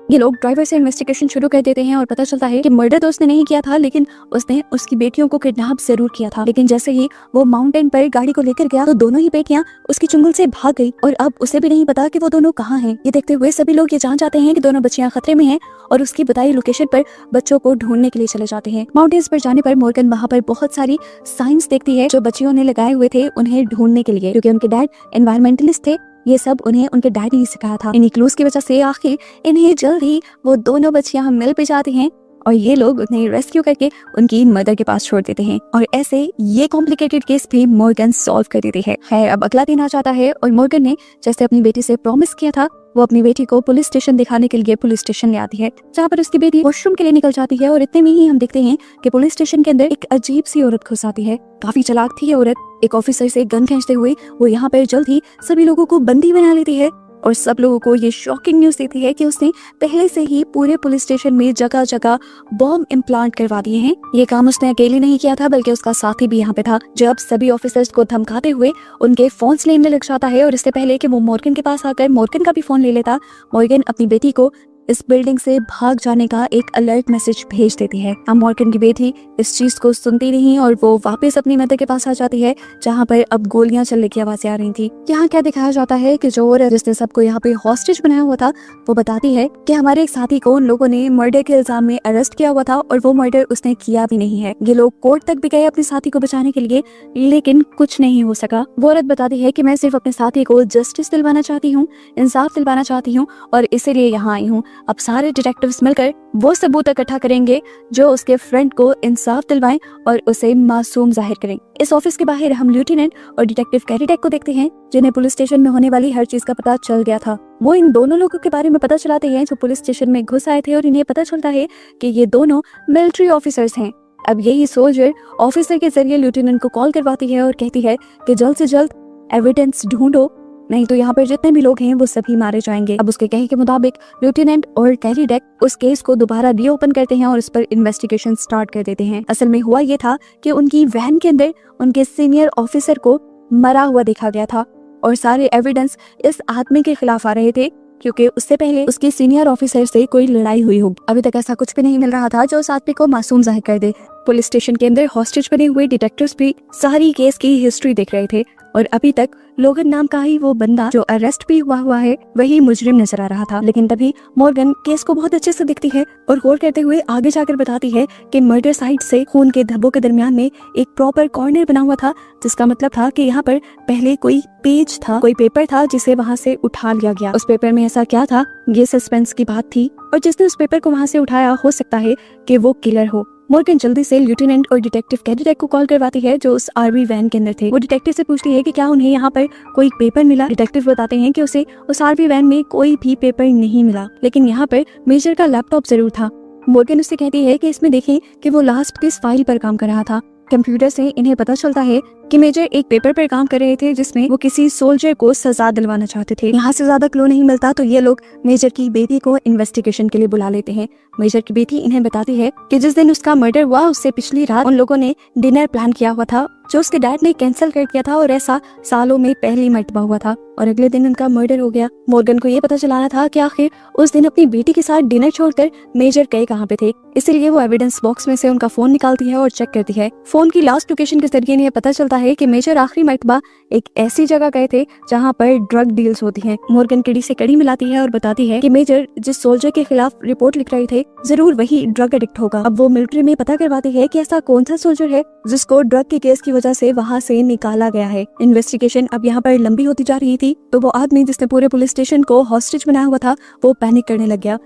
ये लोग ड्राइवर से इन्वेस्टिगेशन शुरू कर देते हैं और पता चलता है कि मर्डर तो उसने नहीं किया था, लेकिन उसने उसकी बेटियों को किडनैप जरूर किया था। लेकिन जैसे ही वो माउंटेन पर गाड़ी को लेकर गया तो दोनों ही बेटियां उसकी चुंगल से भाग गई और अब उसे भी नहीं पता कि वो दोनों कहाँ हैं। ये देखते हुए सभी लोग ये जान जाते हैं कि दोनों बच्चियां खतरे में हैं और उसकी बताई लोकेशन पर बच्चों को ढूंढने के लिए चले जाते हैं। माउंटेन्स पर जाने पर मॉर्गन वहाँ पर बहुत सारी साइंस देखती है जो बच्चियों ने लगाए हुए थे उन्हें ढूंढने के लिए, क्योंकि उनके डैड एनवायरमेंटलिस्ट थे। ये सब उन्हें उनके डैड ने सिखाया था। इन्हीं क्लूज की वजह से आखिर इन्हें जल्द ही वो दोनों बच्चियां मिल पे जाती हैं और ये लोग उन्हें रेस्क्यू करके उनकी मदर के पास छोड़ देते हैं और ऐसे ये कॉम्प्लिकेटेड केस भी मॉर्गन सॉल्व कर देती है। खैर अब अगला दिन आ जाता है और मॉर्गन ने जैसे अपनी बेटी से प्रॉमिस किया था वो अपनी बेटी को पुलिस स्टेशन दिखाने के लिए पुलिस स्टेशन ले आती है, जहाँ पर उसकी बेटी वॉशरूम के लिए निकल जाती है और इतने में ही हम देखते हैं कि पुलिस स्टेशन के अंदर एक अजीब सी औरत घुस आती है। काफी चालाक थी ये औरत। एक ऑफिसर से गन खींचते हुए वो यहाँ पर जल्द ही सभी लोगों को बंदी बना लेती है और सब लोगों को ये शॉकिंग न्यूज देती है कि उसने पहले से ही पूरे पुलिस स्टेशन में जगह जगह बॉम्ब इम्प्लांट करवा दिए हैं। ये काम उसने अकेले नहीं किया था बल्कि उसका साथी भी यहाँ पे था। जब सभी ऑफिसर्स को धमकाते हुए उनके फोन्स लेने लग जाता है और इससे पहले कि वो मॉर्गन के पास आकर मॉर्गन का भी फोन ले लेता, मॉर्गन अपनी बेटी को इस बिल्डिंग से भाग जाने का एक अलर्ट मैसेज भेज देती है। अब मॉर्गन की बेटी इस चीज को सुनती नहीं और वो वापस अपनी मदर के पास आ जाती है जहाँ पर अब गोलियां चलने की आवाजें आ रही थी। यहाँ क्या दिखाया जाता है कि जो औरत जिसने सबको यहाँ पे हॉस्टेज बनाया हुआ था वो बताती है कि हमारे एक साथी को उन लोगों ने मर्डर के इल्जाम में अरेस्ट किया हुआ था और वो मर्डर उसने किया भी नहीं है। ये लोग कोर्ट तक भी गए अपने साथी को बचाने के लिए, लेकिन कुछ नहीं हो सका। वो औरत बताती है कि मैं सिर्फ अपने साथी को जस्टिस दिलवाना चाहती हूँ, इंसाफ दिलवाना चाहती हूँ और इसीलिए यहाँ आई हूँ। अब सारे डिटेक्टिव्स मिलकर वो सबूत इकट्ठा करेंगे जो उसके फ्रेंड को इंसाफ दिलवाएं और उसे मासूम जाहिर करें। इस ऑफिस के बाहर हम लेफ्टिनेंट और डिटेक्टिव कैडिडेक को देखते हैं जिन्हें पुलिस स्टेशन में होने वाली हर चीज का पता चल गया था। वो इन दोनों लोगों के बारे में पता चलाते हैं जो पुलिस स्टेशन में घुस आए थे और इन्हें पता चलता है कि ये दोनों मिलिट्री ऑफिसर्स हैं। अब यही सोल्जर ऑफिसर के जरिए लेफ्टिनेंट को कॉल करवाती है और कहती है कि जल्द से जल्द एविडेंस ढूंढो, नहीं तो यहाँ पर जितने भी लोग हैं वो सभी मारे जाएंगे। अब उसके कहे के मुताबिक लेफ्टिनेंट और कैडिडेक उस केस को दोबारा रीओपन करते हैं और इस पर इन्वेस्टिगेशन स्टार्ट कर देते हैं। असल में हुआ ये था कि उनकी वैन के अंदर उनके सीनियर ऑफिसर को मरा हुआ देखा गया था और सारे एविडेंस इस आदमी के खिलाफ आ रहे थे क्योंकि उससे पहले उसके सीनियर ऑफिसर से कोई लड़ाई हुई होगी। अभी तक ऐसा कुछ भी नहीं मिल रहा था जो उस आदमी को मासूम जाहिर कर दे। पुलिस स्टेशन के अंदर हॉस्टेज बने हुए डिटेक्टिव्स भी सारी केस की हिस्ट्री देख रहे थे और अभी तक लोगन नाम का ही वो बंदा जो अरेस्ट भी हुआ है वही मुजरिम नजर आ रहा था। लेकिन तभी मॉर्गन केस को बहुत अच्छे से देखती है और गौर करते हुए आगे जाकर बताती है कि मर्डर साइट से खून के धब्बों के दरमियान में एक प्रॉपर कॉर्नर बना हुआ था, जिसका मतलब था कि यहाँ पर पहले कोई पेज था, कोई पेपर था जिसे वहाँ से उठा लिया गया। उस पेपर में ऐसा क्या था, ये सस्पेंस की बात थी और जिसने उस पेपर को वहाँ से उठाया हो सकता है कि वो किलर हो। मॉर्गन जल्दी से लेफ्टिनेंट और डिटेक्टिव कैडिडेक को कॉल करवाती है जो उस आरवी वैन के अंदर थे। वो डिटेक्टिव से पूछती है कि क्या उन्हें यहाँ पर कोई पेपर मिला। डिटेक्टिव बताते हैं कि उसे उस आरवी वैन में कोई भी पेपर नहीं मिला, लेकिन यहाँ पर मेजर का लैपटॉप जरूर था। मॉर्गन उससे कहती है कि इसमें देखें कि वो लास्ट किस फाइल पर काम कर रहा था। कंप्यूटर से इन्हें पता चलता है कि मेजर एक पेपर पर काम कर रहे थे जिसमें वो किसी सोल्जर को सजा दिलवाना चाहते थे। यहाँ से ज्यादा क्लू नहीं मिलता तो ये लोग मेजर की बेटी को इन्वेस्टिगेशन के लिए बुला लेते हैं। मेजर की बेटी इन्हें बताती है कि जिस दिन उसका मर्डर हुआ उससे पिछली रात उन लोगों ने डिनर प्लान किया हुआ था जो उसके डैड ने कैंसिल कर दिया था और ऐसा सालों में पहली मर्तबा हुआ था और अगले दिन उनका मर्डर हो गया। मॉर्गन को ये पता चलाना था कि आखिर उस दिन अपनी बेटी के साथ डिनर छोड़कर मेजर गए कहाँ पे थे, इसलिए वो एविडेंस बॉक्स में से उनका फोन निकालती है और चेक करती है। फोन की लास्ट लोकेशन के जरिए इन्हें पता चलता है कि मेजर आखिरी मर्तबा एक ऐसी जगह गए थे जहाँ पर ड्रग डील्स होती हैं। मॉर्गन कड़ी से कड़ी मिलाती है और बताती है कि मेजर जिस सोल्जर के खिलाफ रिपोर्ट लिख रहे थे जरूर वही ड्रग एडिक्ट होगा। अब वो मिलिट्री में पता करवाती है कि ऐसा कौन सा सोल्जर है जिसको ड्रग के केस की वजह से वहाँ से निकाला गया है। इन्वेस्टिगेशन अब यहाँ पर लंबी होती जा रही थी तो वो आदमी जिसने पूरे पुलिस स्टेशन को हॉस्टेज बनाया हुआ था वो पैनिक करने लग गया।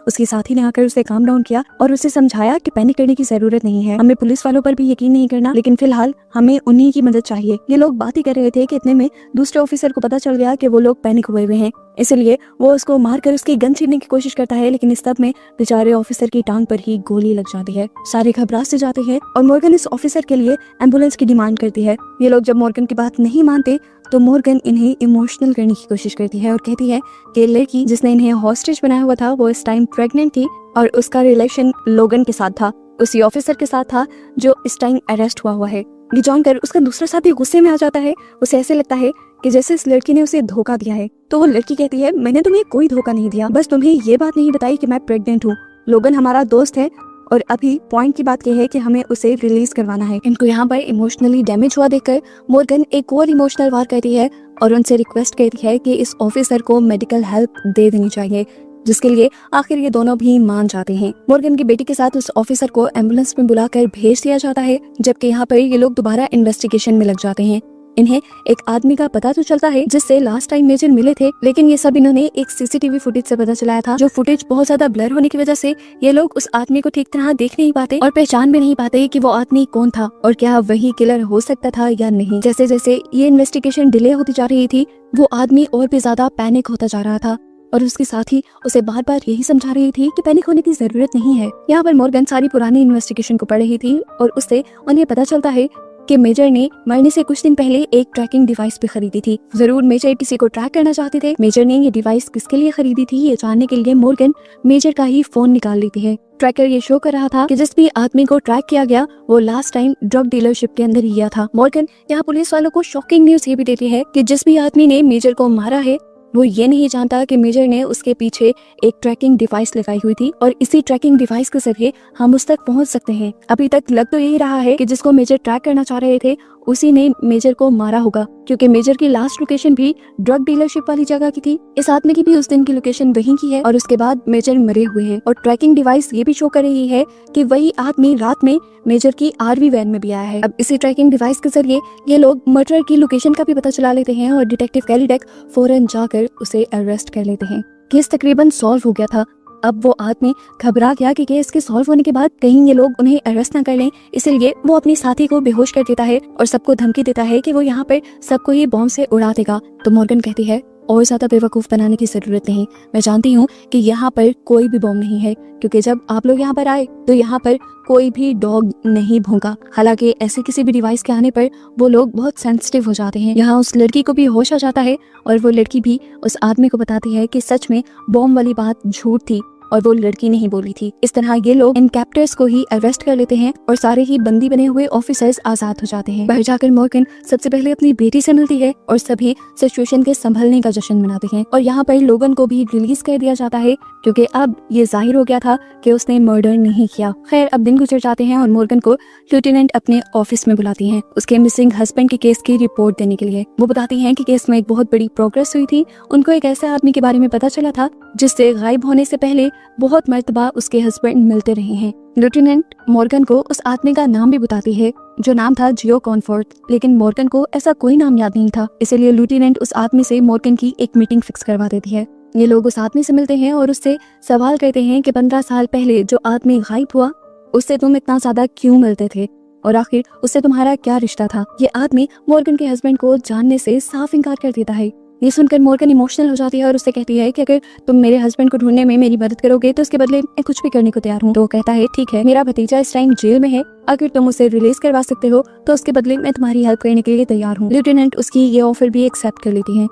उसके साथी ने आकर उसे काम डाउन किया और उसे समझाया कि पैनिक करने की जरूरत नहीं है, हमें पुलिस वालों पर भी यकीन नहीं करना, लेकिन फिलहाल हमें उन्हीं की मदद चाहिए। ये लोग बात ही कर रहे थे कि इतने में दूसरे ऑफिसर को पता चल गया कि वो लोग पैनिक हुए हुए हैं, इसलिए वो उसको मारकर उसकी गन छीनने की कोशिश करता है, लेकिन इस सब में बेचारे ऑफिसर की टांग पर ही गोली लग जाती है। सारे घबरा से जाते हैं और मॉर्गन इस ऑफिसर के लिए एम्बुलेंस की डिमांड करती है। ये लोग जब मॉर्गन की बात नहीं मानते तो मॉर्गन इन्हें इमोशनल करने की कोशिश करती है और कहती है कि लड़की जिसने इन्हें हॉस्टेज बनाया हुआ था वो इस टाइम प्रेग्नेंट थी और उसका रिलेशन लोगन के साथ था, उसी ऑफिसर के साथ था जो इस टाइम अरेस्ट हुआ है। ये जानकर उसका दूसरा साथी गुस्से में आ जाता है। उसे ऐसे लगता है कि जैसे इस लड़की ने उसे धोखा दिया है। तो वो लड़की कहती है मैंने तुम्हें कोई धोखा नहीं दिया, बस तुम्हें ये बात नहीं बताई कि मैं प्रेग्नेंट हूँ। लोगन हमारा दोस्त है और अभी पॉइंट की बात यह है कि हमें उसे रिलीज करवाना है। इनको यहाँ पर इमोशनली डैमेज हुआ देखकर मॉर्गन एक और इमोशनल वार करती है और उनसे रिक्वेस्ट करती है कि इस ऑफिसर को मेडिकल हेल्प दे देनी चाहिए, जिसके लिए आखिर ये दोनों भी मान जाते हैं। मॉर्गन की बेटी के साथ उस ऑफिसर को एम्बुलेंस में बुलाकर भेज दिया जाता है, जबकि यहाँ पर ये लोग दोबारा इन्वेस्टिगेशन में लग जाते हैं। इन्हें एक आदमी का पता तो चलता है जिससे लास्ट टाइम मेजर मिले थे, लेकिन ये सब इन्होंने एक सीसीटीवी फुटेज से पता चलाया था, जो फुटेज बहुत ज्यादा ब्लर होने की वजह से ये लोग उस आदमी को ठीक तरह देख नहीं पाते और पहचान भी नहीं पाते कि वो आदमी कौन था और क्या वही किलर हो सकता था या नहीं। जैसे जैसे ये इन्वेस्टिगेशन डिले होती जा रही थी वो आदमी और भी ज्यादा पैनिक होता जा रहा था और उसके साथ ही उसे बार बार यही समझा रही थी कि पैनिक होने की जरूरत नहीं है। यहाँ पर मॉर्गन सारी पुरानी इन्वेस्टिगेशन को पढ़ रही थी और उससे उन्हें पता चलता है कि मेजर ने मरने से कुछ दिन पहले एक ट्रैकिंग डिवाइस भी खरीदी थी। जरूर मेजर किसी को ट्रैक करना चाहते थे। मेजर ने ये डिवाइस किसके लिए खरीदी थी ये जानने के लिए मॉर्गन मेजर का ही फोन निकाल लेती है। ट्रैकर ये शो कर रहा था कि जिस भी आदमी को ट्रैक किया गया वो लास्ट टाइम ड्रग डीलरशिप के अंदर ही गया था। मॉर्गन यहाँ पुलिस वालों को शॉकिंग न्यूज ये भी देती है कि जिस भी आदमी ने मेजर को मारा है वो ये नहीं जानता कि मेजर ने उसके पीछे एक ट्रैकिंग डिवाइस लगाई हुई थी और इसी ट्रैकिंग डिवाइस के जरिए हम उस तक पहुंच सकते हैं। अभी तक लग तो यही रहा है कि जिसको मेजर ट्रैक करना चाह रहे थे उसी ने मेजर को मारा होगा, क्योंकि मेजर की लास्ट लोकेशन भी ड्रग डीलरशिप वाली जगह की थी। इस आदमी की भी उस दिन की लोकेशन वहीं की है और उसके बाद मेजर मरे हुए हैं और ट्रैकिंग डिवाइस ये भी शो कर रही है कि वही आदमी रात में मेजर की आरवी वैन में भी आया है। अब इसी ट्रैकिंग डिवाइस के जरिए ये लोग मर्डर की लोकेशन का भी पता चला लेते हैं और डिटेक्टिव कैलिडेक फौरन जाकर उसे अरेस्ट कर लेते हैं। केस तकरीबन सॉल्व हो गया था। अब वो आदमी घबरा गया कि केस के सॉल्व होने के बाद कहीं ये लोग उन्हें अरेस्ट न कर लें, इसलिए वो अपने साथी को बेहोश कर देता है और सबको धमकी देता है कि वो यहाँ पर सबको ये बॉम्ब से उड़ा देगा। तो मॉर्गन कहती है और ज्यादा बेवकूफ बनाने की जरूरत नहीं, मैं जानती हूँ कि यहाँ पर कोई भी बॉम्ब नहीं है, क्योंकि जब आप लोग यहाँ पर आए तो यहाँ पर कोई भी डॉग नहीं भौंका। हालांकि ऐसे किसी भी डिवाइस के आने पर वो लोग बहुत सेंसिटिव हो जाते हैं। यहाँ उस लड़की को भी होश आ जाता है और वो लड़की भी उस आदमी को बताती है कि सच में बॉम्ब वाली बात झूठ थी। और वो लड़की नहीं बोली थी। इस तरह ये लोग इन कैप्टर्स को ही अरेस्ट कर लेते हैं और सारे ही बंदी बने हुए ऑफिसर्स आजाद हो जाते हैं। बाहर जाकर मॉर्गन सबसे पहले अपनी बेटी से मिलती है और सभी सिचुएशन के संभलने का जश्न मनाते हैं। और यहाँ पर लोगन को भी रिलीज कर दिया जाता है क्योंकि अब ये जाहिर हो गया था कि उसने मर्डर नहीं किया। खैर, अब दिन गुजर जाते हैं और मॉर्गन को लेफ्टिनेंट अपने ऑफिस में बुलाती हैं उसके मिसिंग हस्बैंड के केस की रिपोर्ट देने के लिए। वो बताती हैं कि केस में एक बहुत बड़ी प्रोग्रेस हुई थी। उनको एक ऐसे आदमी के बारे में पता चला था जिससे गायब होने से पहले बहुत मर्तबा उसके हस्बैंड मिलते रहे हैं। लेफ्टिनेंट मॉर्गन को उस आदमी का नाम भी बताती है जो नाम था जियो कॉनफोर्ट, लेकिन मॉर्गन को ऐसा कोई नाम याद नहीं था। इसलिए लेफ्टिनेंट उस आदमी से मॉर्गन की एक मीटिंग फिक्स करवा देती है। ये लोग उस आदमी से मिलते हैं और उससे सवाल करते हैं कि 15 साल पहले जो आदमी गायब हुआ उससे तुम इतना ज्यादा क्यों मिलते थे और आखिर उससे तुम्हारा क्या रिश्ता था। ये आदमी मॉर्गन के हस्बैंड को जानने से साफ इनकार कर देता है। ये सुनकर मॉर्गन इमोशनल हो जाती है और उससे कहती है कि अगर तुम मेरे हस्बैंड को ढूंढने में मेरी मदद करोगे तो उसके बदले मैं कुछ भी करने को तैयार हूँ। तो वो कहता है ठीक है, मेरा भतीजा इस टाइम जेल में है, अगर तुम उसे रिलीज करवा सकते हो तो उसके बदले मैं तुम्हारी हेल्प करने के लिए तैयार हूँ। लेफ्टिनेंट उसकी ये ऑफर भी एक्सेप्ट कर लेती है।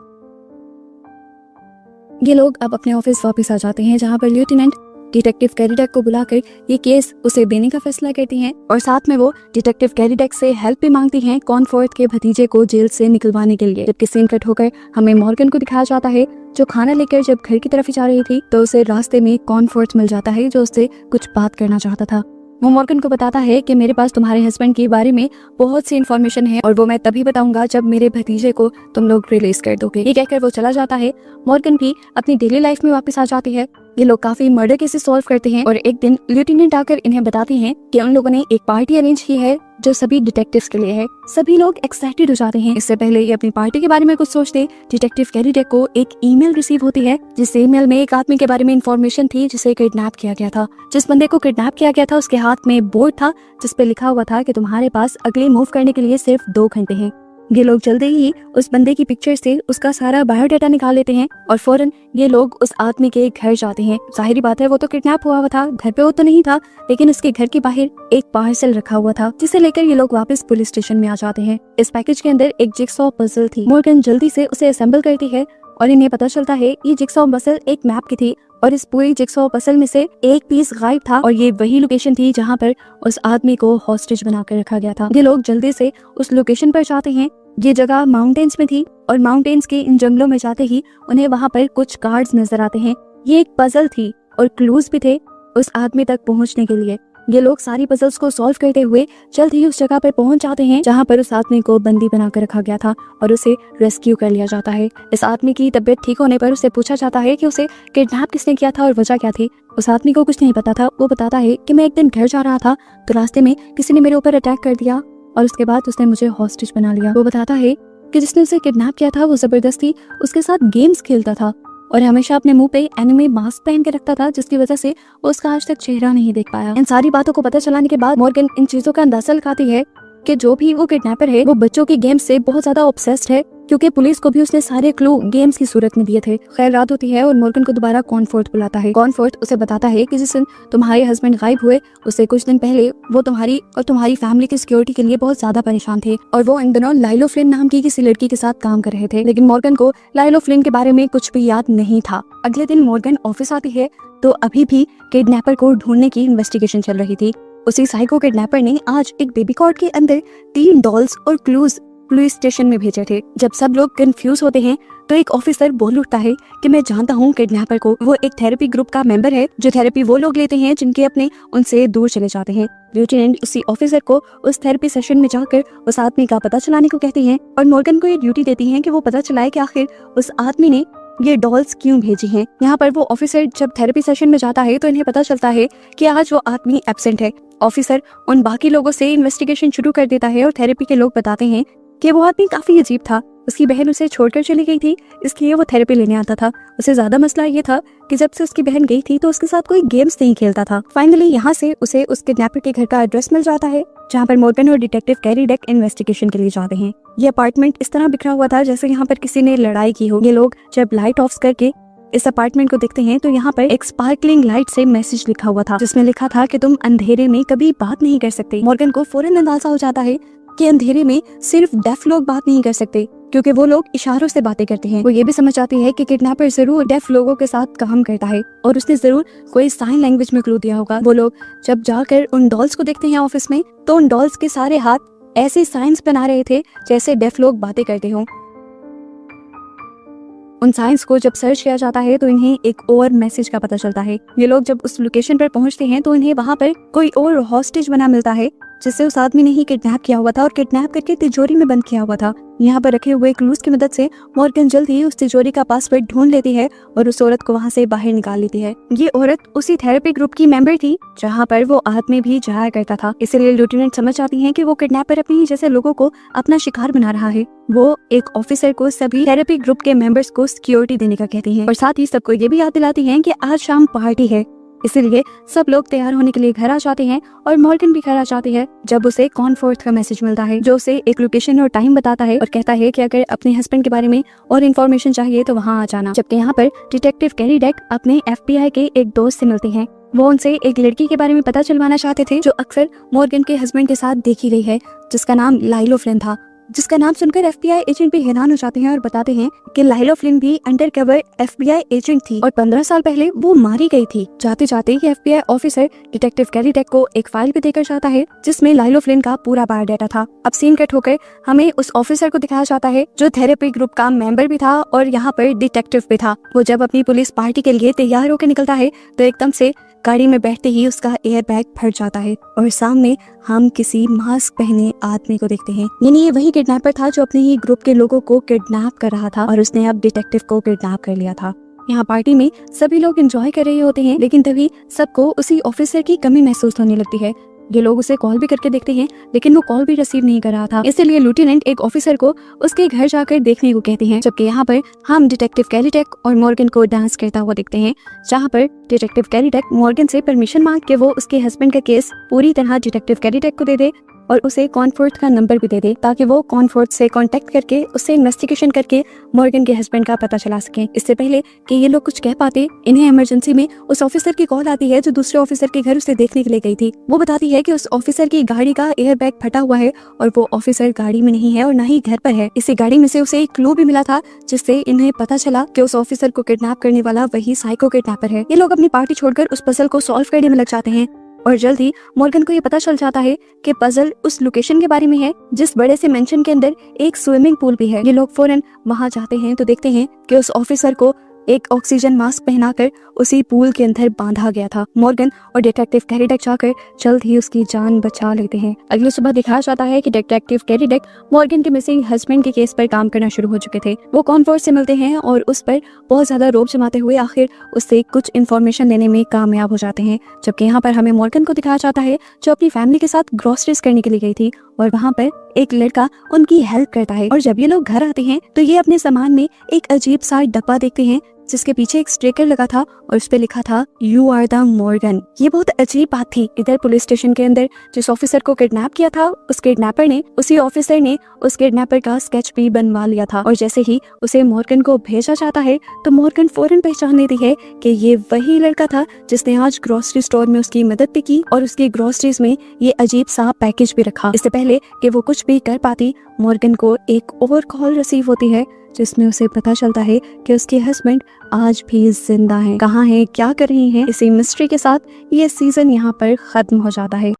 ये लोग अब अपने ऑफिस वापस आ जाते हैं जहाँ पर लेफ्टिनेंट डिटेक्टिव कैरीडेक को बुलाकर ये केस उसे देने का फैसला करती हैं और साथ में वो डिटेक्टिव कैरीडेक से हेल्प भी मांगती हैं कॉनफोर्थ के भतीजे को जेल से निकलवाने के लिए। जबकि सीन कट होकर हमें मॉर्गन को दिखाया जाता है जो खाना लेकर जब घर की तरफ जा रही थी तो उसे रास्ते में कॉनफोर्थ मिल जाता है जो उससे कुछ बात करना चाहता था। वो मॉर्गन को बताता है कि मेरे पास तुम्हारे हस्बैंड के बारे में बहुत सी इन्फॉर्मेशन है और वो मैं तभी बताऊंगा जब मेरे भतीजे को तुम लोग रिलीज कर दोगे। ये कहकर वो चला जाता है। मॉर्गन भी अपनी डेली लाइफ में वापस आ जाती है। ये लोग काफी मर्डर केसेस सॉल्व करते हैं और एक दिन लेफ्टिनेंट आकर इन्हें बताती हैं कि उन लोगों ने एक पार्टी अरेंज की है जो सभी डिटेक्टिव्स के लिए है। सभी लोग एक्साइटेड हो जाते हैं। इससे पहले ये अपनी पार्टी के बारे में कुछ सोचते, डिटेक्टिव कैरीडेक को एक ईमेल रिसीव होती है जिस ईमेल में एक आदमी के बारे में इंफॉर्मेशन थी जिसे किडनैप किया गया था। जिस बंदे को किडनैप किया गया था उसके हाथ में बोर्ड था जिस पे लिखा हुआ था कि तुम्हारे पास अगले मूव करने के लिए सिर्फ 2 घंटे हैं। ये लोग जल्दी ही उस बंदे की पिक्चर से उसका सारा बायोडाटा निकाल लेते हैं और फौरन ये लोग उस आदमी के घर जाते हैं। जाहिर बात है वो तो किडनैप हुआ था, घर पे वो तो नहीं था, लेकिन उसके घर के बाहर एक पार्सल रखा हुआ था जिसे लेकर ये लोग वापस पुलिस स्टेशन में आ जाते हैं। इस पैकेज के अंदर एक जिगसॉ पजल थी। मॉर्गन जल्दी से उसे असेंबल करती है और इन्हें पता चलता है ये जिगसॉ पजल एक मैप की थी और इस पूरी जिगसॉ पजल में से एक पीस गायब था और ये वही लोकेशन थी जहाँ पर उस आदमी को हॉस्टेज बनाकर रखा गया था। ये लोग जल्दी से उस लोकेशन पर जाते हैं। ये जगह माउंटेन्स में थी और माउंटेन्स के इन जंगलों में जाते ही उन्हें वहाँ पर कुछ कार्ड्स नजर आते हैं। ये एक पजल थी और क्लूज भी थे उस आदमी तक पहुँचने के लिए। ये लोग सारी पजल्स को सॉल्व करते हुए जल्द ही उस जगह पर पहुंच जाते हैं जहां पर उस आदमी को बंदी बनाकर रखा गया था और उसे रेस्क्यू कर लिया जाता है। इस आदमी की तबीयत ठीक होने पर उसे पूछा जाता है कि उसे किडनैप किसने किया था और वजह क्या थी। उस आदमी को कुछ नहीं पता था। वो बताता है कि मैं एक दिन घर जा रहा था तो रास्ते में किसी ने मेरे ऊपर अटैक कर दिया और उसके बाद उसने मुझे हॉस्टेज बना लिया। वो बताता है कि जिसने उसे किडनैप किया था वो जबरदस्ती उसके साथ गेम्स खेलता था और हमेशा अपने मुंह पे एनिमे मास्क पहन के रखता था जिसकी वजह से वो उसका आज तक चेहरा नहीं देख पाया। इन सारी बातों को पता चलाने के बाद मॉर्गन इन चीजों का अंदाजा लगाती है कि जो भी वो किडनैपर है वो बच्चों की गेम्स से बहुत ज्यादा ऑब्सेस्ड है क्योंकि पुलिस को भी उसने सारे क्लू गेम्स की सूरत में दिए थे। खैर रात होती है और मॉर्गन को दोबारा कॉनफोर्थ बुलाता है। कॉनफोर्थ उसे बताता है कि जिस दिन तुम्हारे हस्बैंड गायब हुए उससे कुछ दिन पहले वो तुम्हारी और तुम्हारी फैमिली की सिक्योरिटी के लिए बहुत ज्यादा परेशान थे और वो इन दिनों लाइलो फ्लिन नाम की किसी लड़की के साथ काम कर रहे थे। लेकिन मॉर्गन को लाइलो फ्लिन के बारे में कुछ भी याद नहीं था। अगले दिन मॉर्गन ऑफिस आती है तो अभी भी किडनैपर को ढूंढने की इन्वेस्टिगेशन चल रही थी। उसी साइको किडनैपर ने आज एक बेबी कॉट के अंदर 3 डॉल्स और क्लूज पुलिस स्टेशन में भेजे थे। जब सब लोग कंफ्यूज होते हैं तो एक ऑफिसर बोल उठता है कि मैं जानता हूँ किडनैपर को, वो एक थेरेपी ग्रुप का मेंबर है जो थेरेपी वो लोग लेते हैं जिनके अपने उनसे दूर चले जाते हैं। लेफ्टिनेंट उसी ऑफिसर को उस थेरेपी सेशन में जाकर उस आदमी का पता चलाने को कहती हैं और मॉर्गन को ये ड्यूटी देती हैं कि वो पता चलाए कि आखिर उस आदमी ने ये डॉल्स क्यों भेजी हैं। यहाँ पर वो ऑफिसर जब थेरेपी सेशन में जाता है तो इन्हें पता चलता है कि आज वो आदमी एब्सेंट है। ऑफिसर उन बाकी लोगों से इन्वेस्टिगेशन शुरू कर देता है और थेरेपी के लोग बताते हैं कि वो आदमी काफी अजीब था। उसकी बहन उसे छोड़कर चली गई थी इसलिए वो थेरेपी लेने आता था। उसे ज्यादा मसला ये था कि जब से उसकी बहन गई थी तो उसके साथ कोई गेम्स नहीं खेलता था। फाइनली यहाँ से उसे उस किडनैपर के घर का एड्रेस मिल जाता है जहाँ पर मॉर्गन और डिटेक्टिव कैरीडेक इन्वेस्टिगेशन के लिए जाते हैं। ये अपार्टमेंट इस तरह बिखरा हुआ था जैसे यहाँ पर किसी ने लड़ाई की हो। ये लोग जब लाइट ऑफ करके इस अपार्टमेंट को देखते हैं तो यहाँ पर एक स्पार्कलिंग लाइट से मैसेज लिखा हुआ था जिसमें लिखा था कि तुम अंधेरे में कभी बात नहीं कर सकते। मॉर्गन को फौरन अंदाजा हो जाता है कि अंधेरे में सिर्फ डेफ लोग बात नहीं कर सकते। क्योंकि वो लोग इशारों से बातें करते हैं। वो ये भी समझ जाती है कि किडनैपर जरूर डेफ लोगों के साथ काम करता है और उसने जरूर कोई साइन लैंग्वेज में क्लू दिया होगा। वो लोग जब जाकर उन डॉल्स को देखते हैं ऑफिस में, तो उन डॉल्स के सारे हाथ ऐसे साइंस बना रहे थे जैसे डेफ लोग बातें करते हों। उन साइंस को जब सर्च किया जाता है तो इन्हें एक और मैसेज का पता चलता है। ये लोग जब उस लोकेशन पर पहुंचते हैं तो इन्हें वहां पर कोई और हॉस्टेज बना मिलता है जिसे उस आदमी ने ही किडनैप किया हुआ था और किडनैप करके तिजोरी में बंद किया हुआ था। यहाँ पर रखे हुए क्लूज की मदद से मॉर्गन जल्द ही उस तिजोरी का पासवर्ड ढूंढ लेती है और उस औरत को वहाँ से बाहर निकाल लेती है। ये औरत उसी थेरेपी ग्रुप की मेंबर थी जहाँ पर वो आदमी भी जाया करता था। इसलिए लेफ्टिनेंट समझ जाती है कि वो किडनैपर अपने ही जैसे लोगों को अपना शिकार बना रहा है। वो एक ऑफिसर को सभी थेरेपी ग्रुप के मेंबर्स को सिक्योरिटी देने का कहती है और साथ ही सबको ये भी याद दिलाती है कि आज शाम पार्टी है। इसीलिए सब लोग तैयार होने के लिए घर आ जाते हैं और मॉर्गन भी घर आ जाती है जब उसे कॉनफोर्थ का मैसेज मिलता है जो उसे एक लोकेशन और टाइम बताता है और कहता है कि अगर अपने हस्बैंड के बारे में और इन्फॉर्मेशन चाहिए तो वहाँ आ जाना। जबकि यहाँ पर डिटेक्टिव कैरी डेक अपने FBI के एक दोस्त से मिलते हैं। वो उनसे एक लड़की के बारे में पता चलवाना चाहते थे जो अक्सर मॉर्गन के हस्बैंड के साथ देखी गई है, जिसका नाम लाइलो फ्लिन था। जिसका नाम सुनकर FBI एजेंट भी हैरान हो जाते हैं और बताते हैं कि लाइलो फ्लिन भी अंडरकवर FBI एजेंट थी और 15 साल पहले वो मारी गई थी। जाते जाते ये FBI officer detective carry deck को एक फाइल भी देकर जाता है जिसमें लाइलो फ्लिन का पूरा बायोडाटा था। अब सीन कट होकर हमें उस ऑफिसर को दिखाया जाता है जो थेरेपी ग्रुप का मेंबर भी था और यहाँ पर डिटेक्टिव भी था। वो जब अपनी पुलिस पार्टी के लिए तैयार होकर निकलता है तो एकदम से गाड़ी में बैठते ही उसका एयर बैग फट जाता है और सामने हम किसी मास्क पहने आदमी को देखते हैं। यानी ये वही किडनैपर था जो अपने ही ग्रुप के लोगों को किडनैप कर रहा था और उसने अब डिटेक्टिव को किडनैप कर लिया था। यहाँ पार्टी में सभी लोग एंजॉय कर रहे होते हैं, लेकिन तभी सबको उसी ऑफिसर की कमी महसूस होने लगती है। ये लोग उसे कॉल भी करके देखते हैं लेकिन वो कॉल भी रिसीव नहीं कर रहा था। इसलिए लेफ्टिनेंट एक ऑफिसर को उसके घर जाकर देखने को कहते हैं। जबकि यहाँ पर हम डिटेक्टिव कैरी डेक और मॉर्गन को डांस करता हुआ देखते हैं, जहाँ पर डिटेक्टिव कैरी डेक मॉर्गन से परमिशन मांग के वो उसके हस्बैंड का केस पूरी तरह डिटेक्टिव कैरी डेक को दे दे और उसे कॉनफोर्थ का नंबर भी दे दे ताकि वो कॉनफोर्थ से कांटेक्ट करके उससे इन्वेस्टिगेशन करके मॉर्गन के हस्बैंड का पता चला सके। इससे पहले कि ये लोग कुछ कह पाते, इन्हें इमरजेंसी में उस ऑफिसर की कॉल आती है जो दूसरे ऑफिसर के घर उसे देखने के लिए गई थी। वो बताती है कि उस ऑफिसर की गाड़ी का एयर बैग फटा हुआ है और वो ऑफिसर गाड़ी में नहीं है और न ही घर पर है। इसी गाड़ी में से उसे एक क्लू भी मिला था जिससे इन्हें पता चला कि उस ऑफिसर को किडनैप करने वाला वही साइको किडनैपर है। ये लोग अपनी पार्टी छोड़कर उस पजल को सॉल्व करने में लग जाते हैं और जल्द ही मॉर्गन को ये पता चल जाता है कि पजल उस लोकेशन के बारे में है जिस बड़े से मेंशन के अंदर एक स्विमिंग पूल भी है। ये लोग फौरन वहां जाते हैं तो देखते हैं कि उस ऑफिसर को एक ऑक्सीजन मास्क पहनाकर उसी पूल के अंदर बांधा गया था। मॉर्गन और डिटेक्टिव कैरी डेक जाकर जल्द ही उसकी जान बचा लेते हैं। अगली सुबह दिखाया जाता है कि डिटेक्टिव कैरी डेक मॉर्गन के मिसिंग हस्बैंड के केस पर काम करना शुरू हो चुके थे। वो कॉनफोर्थ से मिलते हैं और उस पर बहुत ज्यादा रोब जमाते हुए आखिर उससे कुछ इन्फॉर्मेशन लेने में कामयाब हो जाते हैं। जबकि यहाँ पर हमें मॉर्गन को दिखाया जाता है जो अपनी फैमिली के साथ ग्रोसरीज करने के लिए गई थी और वहाँ पर एक लड़का उनकी हेल्प करता है। और जब ये लोग घर आते हैं तो ये अपने सामान में एक अजीब सा डब्बा देखते हैं जिसके पीछे एक स्टिकर लगा था और उस पे लिखा था यू आर द मॉर्गन। ये बहुत अजीब बात थी। इधर पुलिस स्टेशन के अंदर जिस ऑफिसर को किडनैप किया था उस किडनैपर ने उसी ऑफिसर ने उस किडनैपर का स्केच भी बनवा लिया था और जैसे ही उसे मॉर्गन को भेजा जाता है तो मॉर्गन फौरन पहचान लेती है कि ये वही लड़का था जिसने आज ग्रोसरी स्टोर में उसकी मदद भी की और उसकी ग्रोसरीज में ये अजीब सा पैकेज भी रखा। इससे पहले कि वो कुछ भी कर पाती मॉर्गन को एक और कॉल रिसीव होती है जिसमें उसे पता चलता है कि उसके हस्बैंड आज भी जिंदा हैं। कहाँ हैं, क्या कर रही हैं, इसी मिस्ट्री के साथ ये सीजन यहाँ पर खत्म हो जाता है।